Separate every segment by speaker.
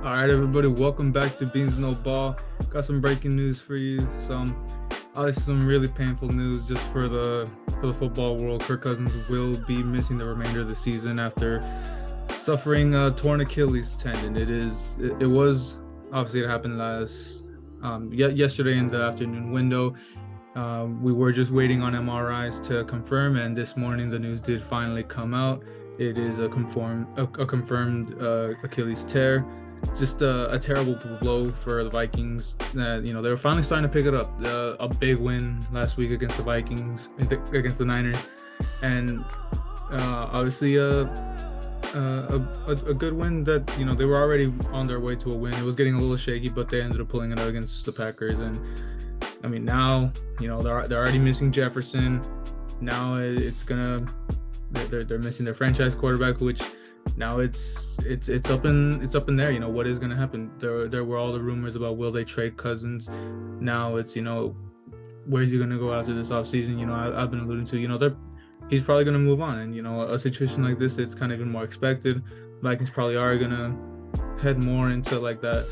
Speaker 1: All right, everybody, welcome back to Beans No Ball. Got some breaking news for you. Obviously some really painful news just for the football world. Kirk Cousins will be missing the remainder of the season after suffering a torn Achilles tendon. It was obviously it happened yesterday in the afternoon window. We were just waiting on MRIs to confirm, and this morning the news did finally come out. It is a confirmed Achilles tear. Just a terrible blow for the Vikings. They were finally starting to pick it up. A big win last week against the Vikings, against the Niners, and obviously a good win that they were already on their way to a win. It was getting a little shaky, but they ended up pulling it out against the Packers. And I mean, now they're already missing Jefferson. Now they're missing their franchise quarterback, which now it's up in there. What is going to happen? There were all the rumors about will they trade Cousins. Now it's where's he going to go after this offseason? I've been alluding to he's probably going to move on, and a situation like this, it's kind of even more expected. Vikings probably are going to head more into like that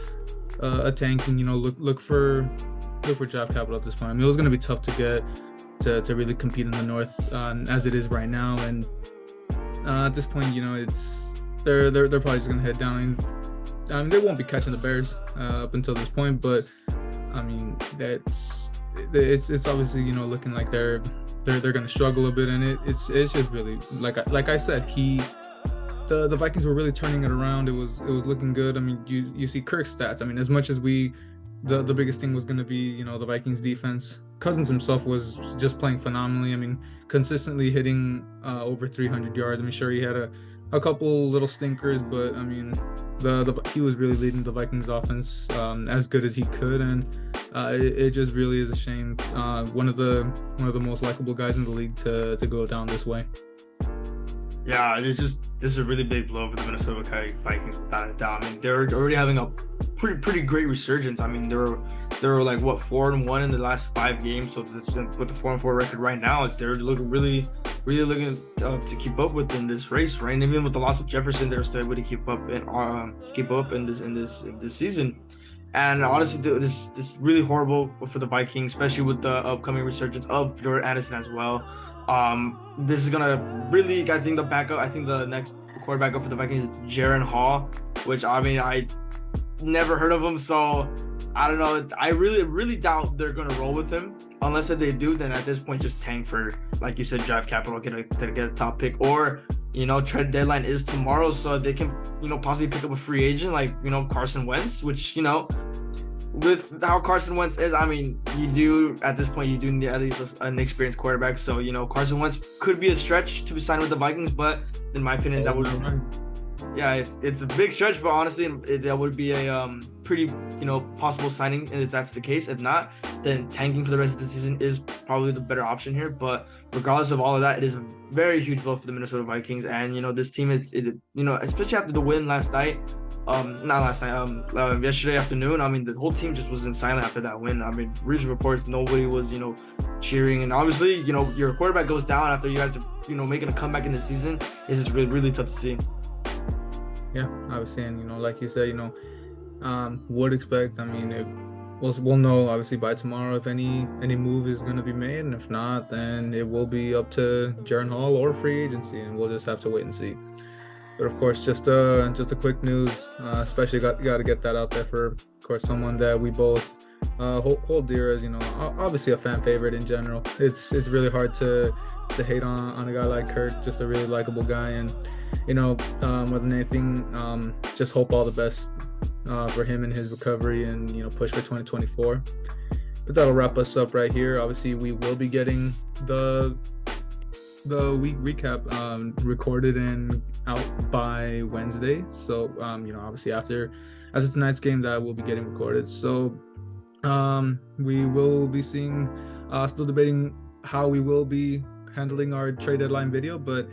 Speaker 1: a tanking. Look for draft capital at this point. I mean, it was going to be tough to get to really compete in the North as it is right now, and at this point, they're probably just gonna head down. They won't be catching the Bears up until this point, but I mean it's obviously looking like they're gonna struggle a bit, and it's just really like I said, the Vikings were really turning it around. It was looking good. I mean, you see Kirk's stats. I mean, as much as the biggest thing was gonna be the Vikings defense, Cousins himself was just playing phenomenally. I mean, consistently hitting over 300 yards. I mean, sure, he had a couple little stinkers, but I mean, he was really leading the Vikings offense as good as he could, and it just really is a shame. One of the most likable guys in the league to go down this way.
Speaker 2: Yeah, this is a really big blow for the Minnesota Vikings, without a doubt. I mean, they're already having a pretty great resurgence. I mean, they were like 4-1 in the last 5 games. So with the 4-4 record right now, they're looking really looking to keep up with in this race, right? And even with the loss of Jefferson, they're still able to keep up in this season. And honestly, this is really horrible for the Vikings, especially with the upcoming resurgence of Jordan Addison as well. This is gonna really, I think the next quarterback up for the Vikings is Jaren Hall, which I mean, I never heard of him, so I don't know. I really doubt they're gonna roll with him. Unless if they do, then at this point just tank for, like you said, draft capital, get a top pick, or trade deadline is tomorrow, so they can possibly pick up a free agent like Carson Wentz, which with how Carson Wentz is, I mean, at this point you do need at least an experienced quarterback. So Carson Wentz could be a stretch to be signed with the Vikings, but in my opinion, that would it's a big stretch, but honestly, that would be a pretty possible signing if that's the case. If not, then tanking for the rest of the season is probably the better option here. But regardless of all of that, it is a very huge blow for the Minnesota Vikings, and this team especially after the win last night. Yesterday afternoon. I mean, the whole team just was in silence after that win. I mean, recent reports, nobody was, cheering. And obviously, your quarterback goes down after you guys are, making a comeback in the season. It's just really, really tough to see.
Speaker 1: Yeah, I was saying, like you said, would expect. I mean, we'll know obviously by tomorrow if any move is going to be made, and if not, then it will be up to Jaren Hall or free agency, and we'll just have to wait and see. But of course, just a quick news, especially got to get that out there for, of course, someone that we both hold dear as, obviously a fan favorite in general. It's really hard to hate on a guy like Kirk, just a really likable guy, and more than anything, just hope all the best for him and his recovery, and push for 2024. But that'll wrap us up right here. Obviously, we will be getting the week recap recorded and out by Wednesday. So obviously after tonight's game, that will be getting recorded. So we will be seeing, still debating how we will be handling our trade deadline video, but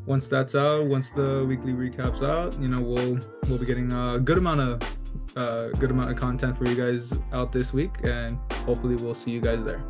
Speaker 1: once that's out, once the weekly recap's out, we'll be getting a good amount of content for you guys out this week, and hopefully we'll see you guys there.